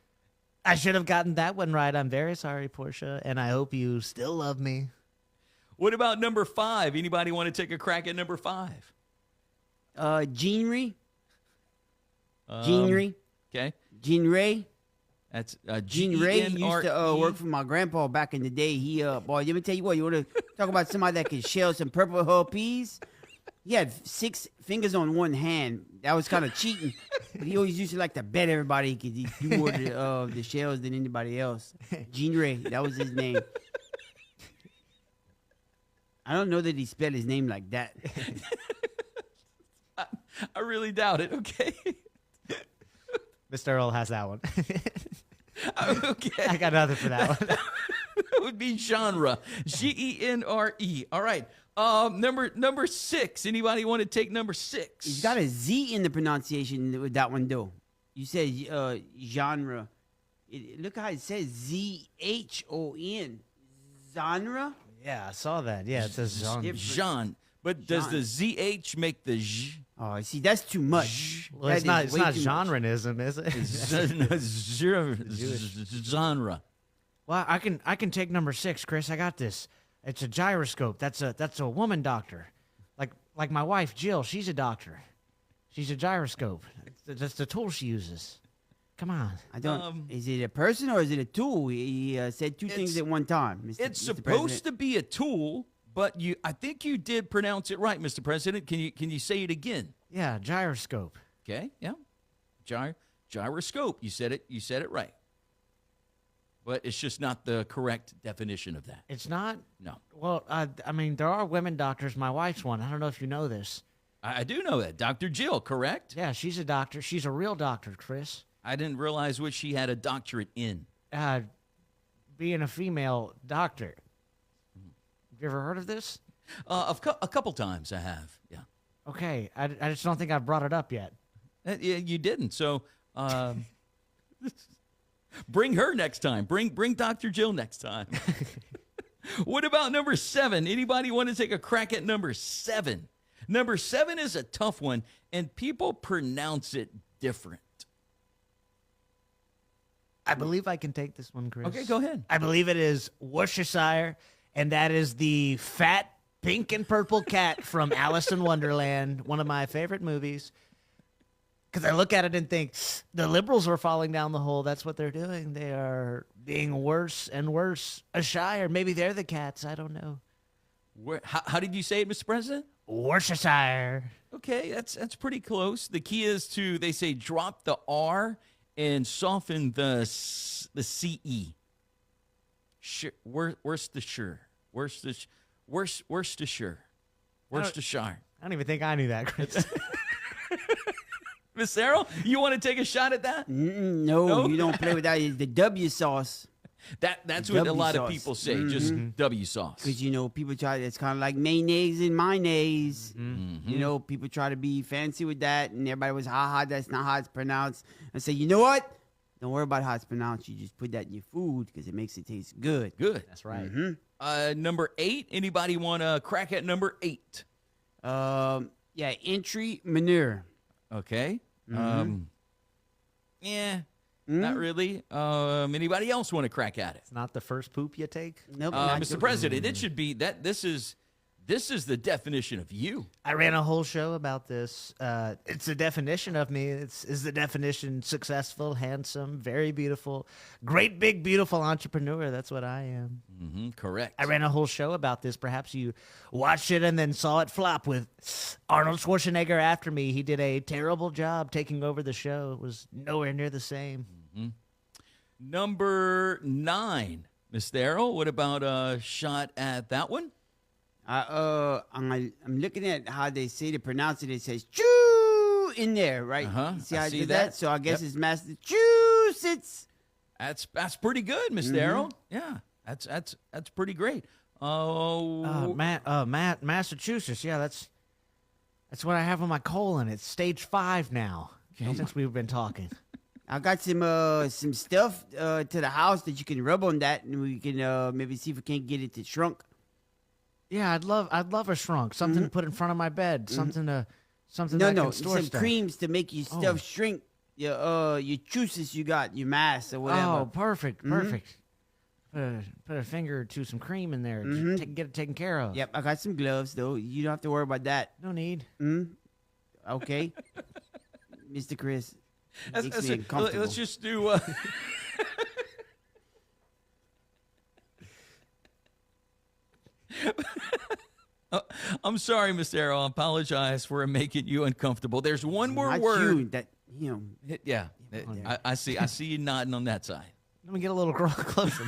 I should have gotten that one right. I'm very sorry, Portia, and I hope you still love me. What about number 5? Anybody want to take a crack at number 5? Jeanery. Jeanery. Okay. Jean Ray. That's Jean Ray used to G-E-N-R-E. work for my grandpa back in the day. He, boy, let me tell you what, you want to talk about somebody that could shell some purple hull peas? He had 6 fingers on one hand. That was kind of cheating. But he always used to like to bet everybody he could do more of the shells than anybody else. Jean Ray, that was his name. I don't know that he spelled his name like that. I really doubt it. Okay. Mr. Errol has that one. Okay. I got nothing for that one. That would be genre. G-E-N-R-E. All right. Number 6. Anybody want to take number 6? He's got a Z in the pronunciation with that one, though. You said genre. Look how it says Z-H-O-N. Genre? Yeah, I saw that. Yeah, it says Jean. Jean. But does the Z-H make the J? Oh, see, that's too much. Well, That it's not is way too much. genreism, is it? Genre. Well, I can take number 6, Chris. I got this. It's a gyroscope. That's a woman doctor, like my wife Jill. She's a doctor. She's a gyroscope. That's the tool she uses. Come on. I don't. Is it a person or is it a tool? He said 2 things at one time. It's supposed to be a tool, but I think you did pronounce it right, Mr. President. Can you say it again? Yeah, gyroscope. Okay. Yeah. Gyroscope. You said it. You said it right. But it's just not the correct definition of that. It's not? No. Well, I mean, there are women doctors. My wife's one. I don't know if you know this. I do know that. Dr. Jill, correct? Yeah, she's a doctor. She's a real doctor, Chris. I didn't realize what she had a doctorate in. Being a female doctor. you ever heard of this? A couple times I have. Yeah. Okay, I just don't think I've brought it up yet. Yeah, you didn't. So bring her next time. Bring Dr. Jill next time. What about number 7? Anybody want to take a crack at number 7? Number 7 is a tough one, and people pronounce it different. I believe I can take this one, Chris. Okay, go ahead. I believe it is Worcestershire, and that is the fat pink and purple cat from Alice in Wonderland, one of my favorite movies. Because I look at it and think, the liberals are falling down the hole. That's what they're doing. They are being worse and worse. A shire. Maybe they're the cats. I don't know. How did you say it, Mr. President? Worcestershire. Okay, that's pretty close. The key is to, they say, drop the R and soften the CE. Worcestershire. Worcestershire. Worcestershire. I don't even think I knew that, Chris. Miss Errol, you want to take a shot at that? No, you don't play with that. It's the W sauce. That's what a lot of people say, just W sauce. Because, people try, it's kind of like mayonnaise and mayonnaise. People try to be fancy with that, and everybody was, that's not how it's pronounced. I say, you know what? Don't worry about how it's pronounced. You just put that in your food because it makes it taste good. Good. That's right. Number 8, anybody want to crack at number 8? Entry manure. Okay. Not really. Anybody else want to crack at it? It's not the first poop you take? Nope. Mr. President, it should be that this is the definition of you. I ran a whole show about this. It's the definition of me. Is the definition successful, handsome, very beautiful, great, big, beautiful entrepreneur. That's what I am. Correct. I ran a whole show about this. Perhaps you watched it and then saw it flop with Arnold Schwarzenegger after me. He did a terrible job taking over the show. It was nowhere near the same. Number 9, Mr. Errol, what about a shot at that one? I'm looking at how they say to pronounce it. It says "choo" in there, right? You see how I did that? So I guess it's Massachusetts. That's pretty good, Mr. Errol. Yeah, that's pretty great. Massachusetts. Yeah, that's what I have on my colon. It's stage 5 now. Okay. Since we've been talking. I got some stuff to the house that you can rub on that, and we can maybe see if we can't get it to shrunk. Yeah, I'd love a shrunk. Something to put in front of my bed. Something that can store some stuff. creams to make your stuff shrink. Your juices you got, your mass or whatever. Oh, perfect. Put a finger to some cream in there. Get it taken care of. Yep, I got some gloves though. You don't have to worry about that. No need. Okay, Mr. Chris. Makes me uncomfortable. Let's just do. I'm sorry, Mr. Errol. I apologize for making you uncomfortable. There's one more word. Yeah. I see you nodding on that side. Let me get a little closer.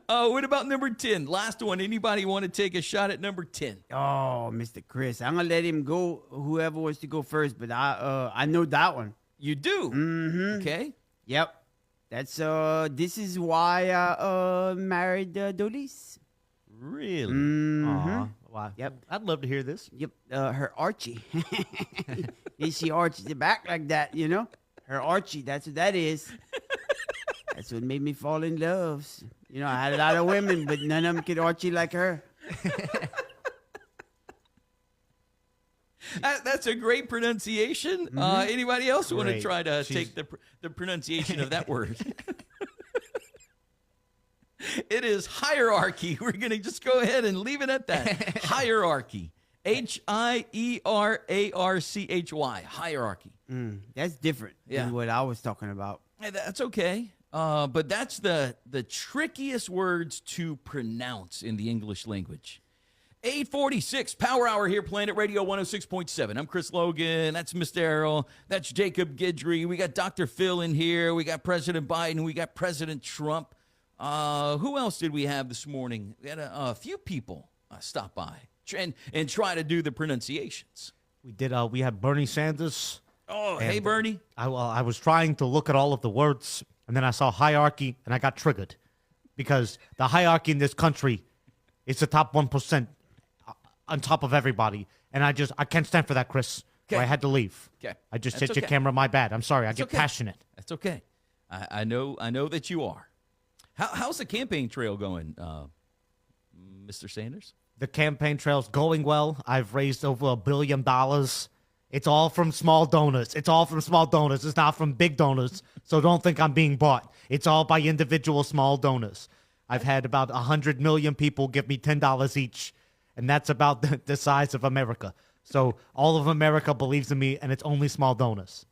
What about number 10? Last one. Anybody want to take a shot at number 10? Oh, Mr. Chris. I'm going to let him go, whoever wants to go first, but I know that one. You do? Okay. Yep. That's this is why I married Dolise. Really? Wow. Yep. I'd love to hear this. Yep. Her Archie. Is she arches it back like that, Her Archie, that's what that is. That's what made me fall in love. I had a lot of women, but none of them could Archie like her. That's a great pronunciation. Anybody else want to try to take the pronunciation of that word? It is hierarchy. We're going to just go ahead and leave it at that. Hierarchy. Hierarchy. Hierarchy. That's different than what I was talking about. That's okay. But that's the trickiest words to pronounce in the English language. 846 Power Hour here, Planet Radio 106.7. I'm Chris Logan. That's Mr. Errol. That's Jacob Guidry. We got Dr. Phil in here. We got President Biden. We got President Trump. Who else did we have this morning? We had a few people stop by and try to do the pronunciations. We did. We had Bernie Sanders. Oh, hey, Bernie. I was trying to look at all of the words And then I saw hierarchy, and I got triggered because the hierarchy in this country is the top 1% on top of everybody. And I can't stand for that, Chris. So I had to leave. Okay. I just That's hit your okay. camera. My bad. I'm sorry. I get okay. passionate. That's okay. I know that you are. How's the campaign trail going, Mr. Sanders? The campaign trail's going well. I've raised over $1 billion. It's all from small donors. It's not from big donors. So don't think I'm being bought. It's all by individual small donors. I've had about 100 million people give me $10 each, and that's about the size of America. So all of America believes in me, and it's only small donors.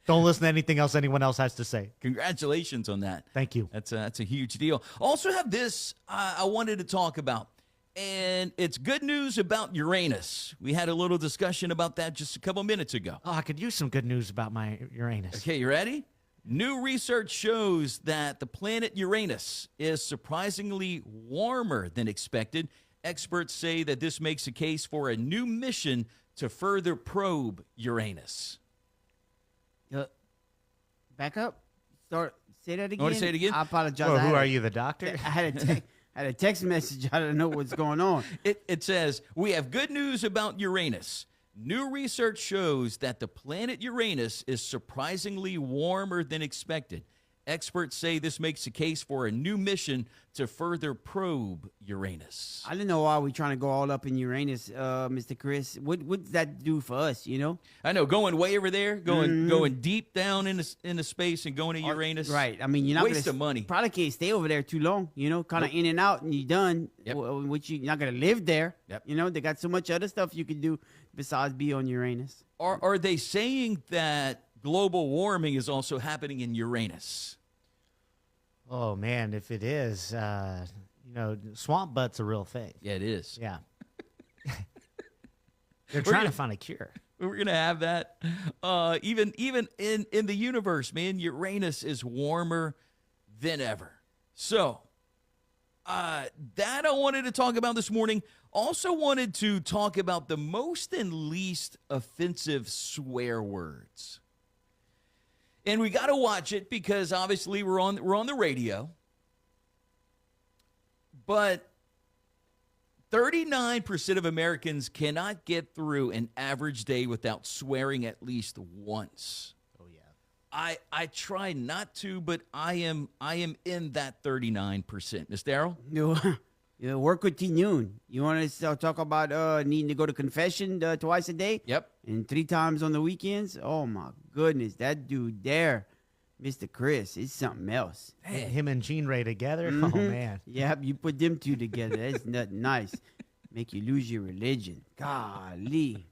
Don't listen to anything else anyone else has to say. Congratulations on that. Thank you. That's a huge deal. Also have this I wanted to talk about, and it's good news about Uranus. We had a little discussion about that just a couple minutes ago. Oh, I could use some good news about my Uranus. Okay, you ready? New research shows that the planet Uranus is surprisingly warmer than expected. Experts say that this makes a case for a new mission to further probe Uranus. Back up. Say that again. Want to say it again? I apologize. Well, who are you, the doctor? I had a text message. I don't know what's going on. It says, we have good news about Uranus. New research shows that the planet Uranus is surprisingly warmer than expected. Experts say this makes a case for a new mission to further probe Uranus. I didn't know why we're trying to go all up in Uranus, Mr. Chris. What does that do for us, you know? I know, going way over there, going deep down into space and going to Uranus. Right. I mean, you're not waste of money. Probably can't stay over there too long, you know, kind of in and out and you're done. Yep. Which you're not going to live there. Yep. You know, they got so much other stuff you can do besides be on Uranus. Are they saying that global warming is also happening in Uranus? Oh, man, if it is, swamp butt's a real thing. Yeah, it is. Yeah. They're trying to find a cure. We're going to have that. Even in the universe, man, Uranus is warmer than ever. So that I wanted to talk about this morning. Also wanted to talk about the most and least offensive swear words. And we got to watch it because obviously we're on the radio. But 39% of Americans cannot get through an average day without swearing at least once. Oh yeah. I try not to, but I am in that 39%. Mr. Errol? No. You work with T Noon. You want to talk about needing to go to confession twice a day? Yep. And 3 times on the weekends? Oh, my goodness. That dude there, Mr. Chris, is something else. Hey. Him and Gene Ray together? Mm-hmm. Oh, man. Yeah, you put them two together. That's not nice. Make you lose your religion. Golly.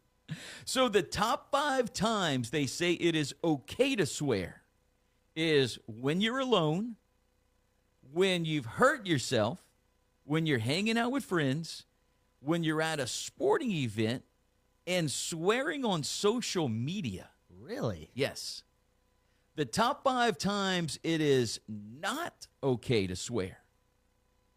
So the top 5 times they say it is okay to swear is when you're alone, when you've hurt yourself, when you're hanging out with friends, when you're at a sporting event, and swearing on social media. Really? Yes. The top 5 times it is not okay to swear.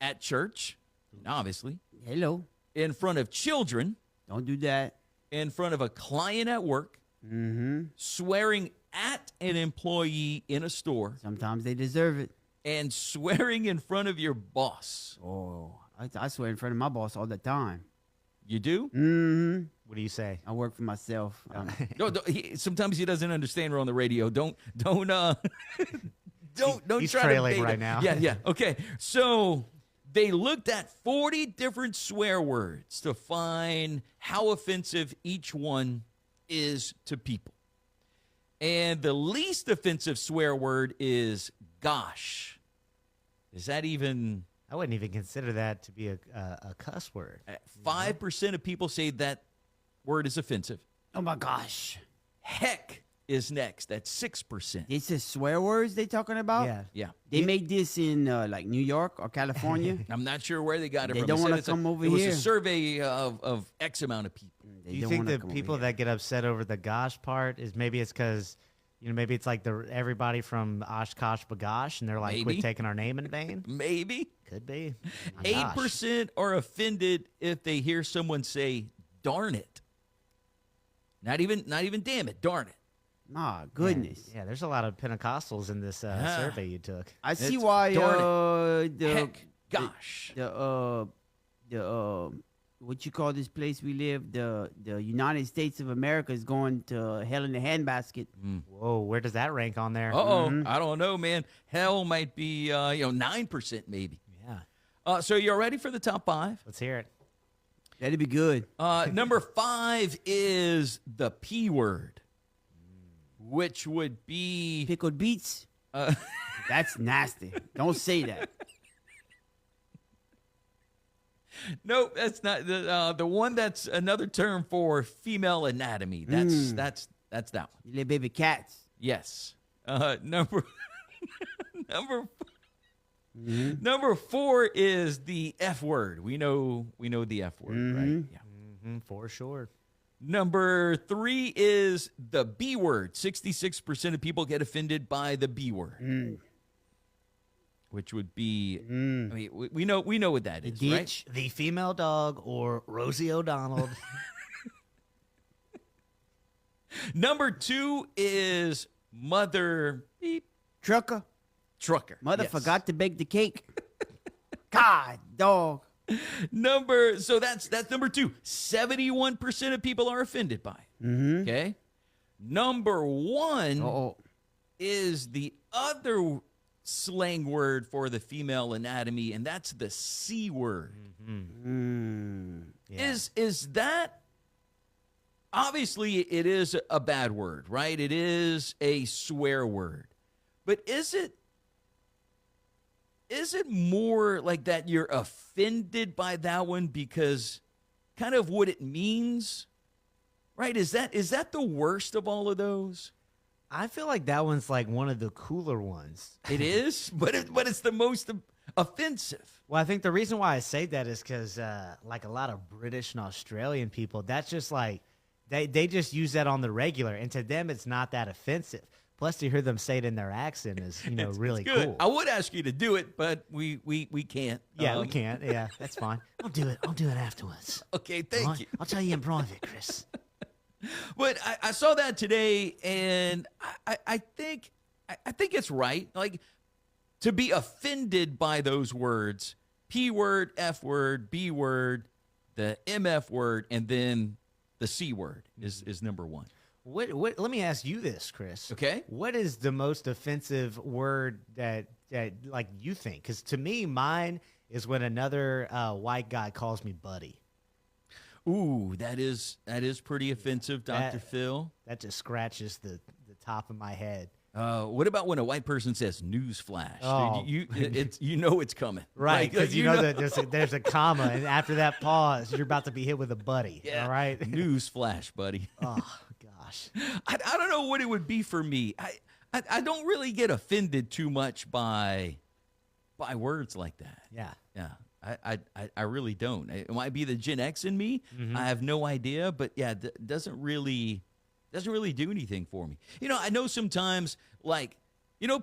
At church, obviously. Hello. In front of children. Don't do that. In front of a client at work. Mm-hmm. Swearing at an employee in a store. Sometimes they deserve it. And swearing in front of your boss. Oh, I swear in front of my boss all the time. You do? Mm-hmm. What do you say? I work for myself. No, sometimes he doesn't understand we're on the radio. Don't He's try trailing to right now. Yeah. Okay. So they looked at 40 different swear words to find how offensive each one is to people. And the least offensive swear word is gosh. Is that even... I wouldn't even consider that to be a cuss word. 5% of people say that word is offensive. Oh, my gosh. Heck is next. That's 6%. This is swear words they talking about? Yeah. They made this in like New York or California. I'm not sure where they got it They from. don't They said wanna it's come over It was here. a survey of X amount of people. They Do you don't think wanna the come over people here. that get upset over the gosh part is maybe it's because, maybe it's like everybody from Oshkosh Bagosh and they're like, Maybe. quit taking our name in vain? Maybe. Could be. My gosh. 8% are offended if they hear someone say, darn it. Not even damn it, darn it. My goodness. Yeah, there's a lot of Pentecostals in this survey you took. I see It's- why Heck, gosh. the what you call this place we live, the United States of America is going to hell in the handbasket. Whoa, where does that rank on there? I don't know, man. Hell might be 9% maybe. Yeah. So you're ready for the top 5? Let's hear it. That'd be good. Number 5 is the P word, which would be Pickled beets. That's nasty. Don't say that. Nope, that's not the one. That's another term for female anatomy. That's that one. Little baby cats. Yes. Number number 4 is the F word. We know the F word, right? Yeah. For sure. Number 3 is the B word. 66% of people get offended by the B word. Which would be, I mean, we know what that is, right? The female dog or Rosie O'Donnell. Number 2 is mother beep Trucker. Mother yes. forgot to bake the cake. God, dog. So that's number 2. 71% of people are offended by it. Okay. Number 1 is the other slang word for the female anatomy, and that's the C word. Yeah. Is that, obviously it is a bad word, right? It is a swear word, but is it more like that you're offended by that one because kind of what it means, right? Is that the worst of all of those? I feel like that one's like one of the cooler ones. It is, but it's the most offensive. Well, I think the reason why I say that is because, like a lot of British and Australian people, that's just like they just use that on the regular, and to them, it's not that offensive. Plus, to hear them say it in their accent is, really Good. cool. I would ask you to do it, but we can't. Yeah, we can't. Yeah, that's fine. I'll do it. I'll do it afterwards. Okay, thank you. I'll tell you in private, Chris. But I saw that today, and I think it's right. Like, to be offended by those words, P word, F word, B word, the MF word, and then the C word is number 1. What? Let me ask you this, Chris. Okay. What is the most offensive word that like you think? Because to me, mine is when another white guy calls me buddy. Ooh, that is pretty offensive, Dr. Phil. That just scratches the top of my head. What about when a white person says "news flash"? Oh. It's coming, Right, because Like, you know that there's a comma, and after that pause, you're about to be hit with a buddy. Yeah. All right. News flash, buddy. Oh gosh. I don't know what it would be for me. I don't really get offended too much by words like that. Yeah. I really don't. It might be the Gen X in me. I have no idea, but yeah, it doesn't really do anything for me. I know sometimes, like,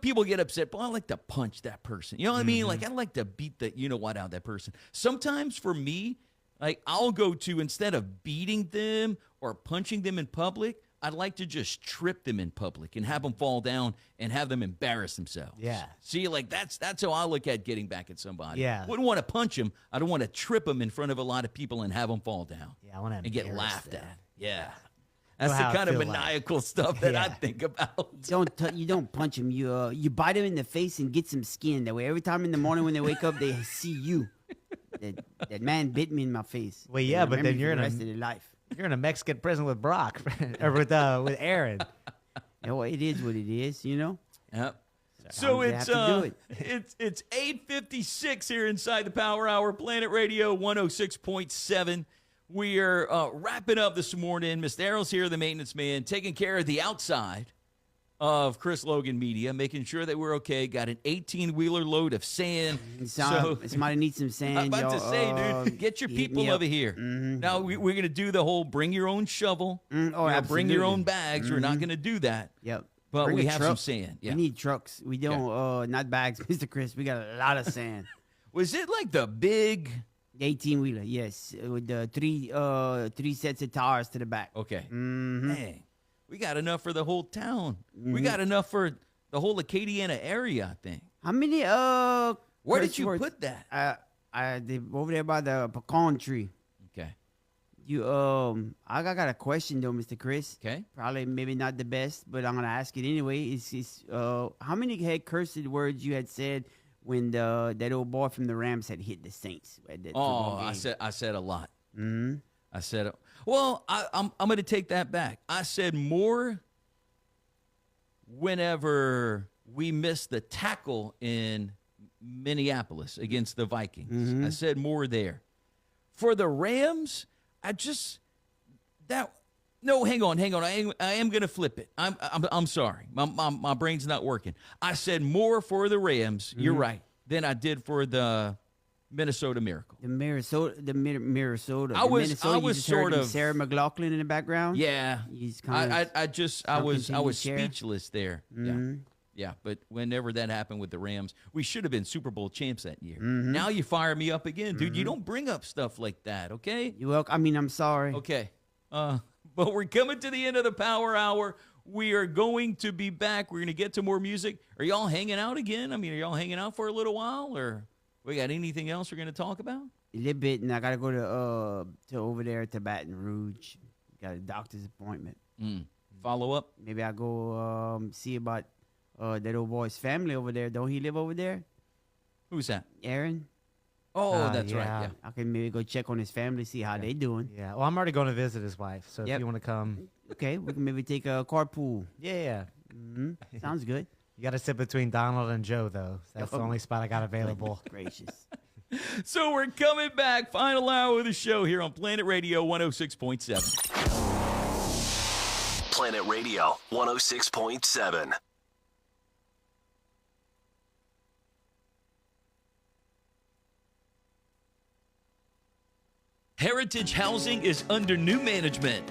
people get upset, but I like to punch that person. You know what I mean? Like, I like to beat the out of that person. Sometimes for me, like, I'll go to, instead of beating them or punching them in public, I'd like to just trip them in public and have them fall down and have them embarrass themselves. Yeah. See, like, that's how I look at getting back at somebody. Yeah. Wouldn't want to punch them. I don't want to trip them in front of a lot of people and have them fall down. Yeah, I want to and get embarrass laughed them. at. Yeah. That's Know the how I kind of feel like. maniacal stuff that I Yeah. think about. You don't punch him. You bite him in the face and get some skin. That way, every time in the morning when they wake up, they see you. That man bit me in my face. Well, yeah, They'll but then remember you're for the in rest of their life. You're in a Mexican prison with Brock or with Aaron. Yeah, well, it is what it is, Yep. So it's have to do it. it's 8:56 here inside the Power Hour, Planet Radio 106.7. We are wrapping up this morning. Mr. Errol's here, the maintenance man, taking care of the outside of Chris Logan Media, making sure that we're okay. Got an 18-wheeler load of sand. Somebody needs some sand. I'm about to say, dude, get your hit people me over up. here. Now, we're going to do the whole bring your own shovel, bring your absolutely. own bags. We're not going to do that. Yep. But Bring we a have truck. some sand. Yeah. We need trucks. We don't, not bags, Mr. Chris. We got a lot of sand. Was it like the big... 18-wheeler, yes, with the three sets of tires to the back. Okay. Mm-hmm. Dang. We got enough for the whole town. We got enough for the whole Acadiana area, I think. How many Where curse did you words- put that? They over there by the pecan tree. Okay. You I got a question though, Mr. Chris. Okay. Probably maybe not the best, but I'm gonna ask it anyway. It's how many had cursed words you had said when that old boy from the Rams had hit the Saints at that football game? I said a lot. Mm-hmm. I said, well, I'm going to take that back. I said more whenever we missed the tackle in Minneapolis against the Vikings. Mm-hmm. I said more there. For the Rams, no, hang on. I am going to flip it. I'm sorry. My brain's not working. I said more for the Rams. You're right. Than I did for the Minnesota Miracle. The Minnesota. I was sort of Sarah McLaughlin in the background. Yeah, He's kind of. I was chair. speechless there. Yeah. But whenever that happened with the Rams, we should have been Super Bowl champs that year. Now you fire me up again, dude. You don't bring up stuff like that, okay? You welcome. I mean, I'm sorry. Okay. But we're coming to the end of the Power Hour. We are going to be back. We're going to get to more music. Are y'all hanging out again? I mean, are y'all hanging out for a little while, or we got anything else we're going to talk about? A little bit, and I gotta go to over there to Baton Rouge. Got a doctor's appointment. Follow up? Maybe I go see about that old boy's family over there. Don't he live over there? Who's that? Aaron. Oh, that's right. yeah. Yeah. I can maybe go check on his family, see how they doing. Yeah. Well, I'm already going to visit his wife, so Yep. if you want to come, Okay, we can maybe take a carpool. yeah. Sounds good. You got to sit between Donald and Joe, though. That's the only spot I got available. Gracious. So we're coming back. Final hour of the show here on Planet Radio 106.7. Planet Radio 106.7. Heritage Housing is under new management.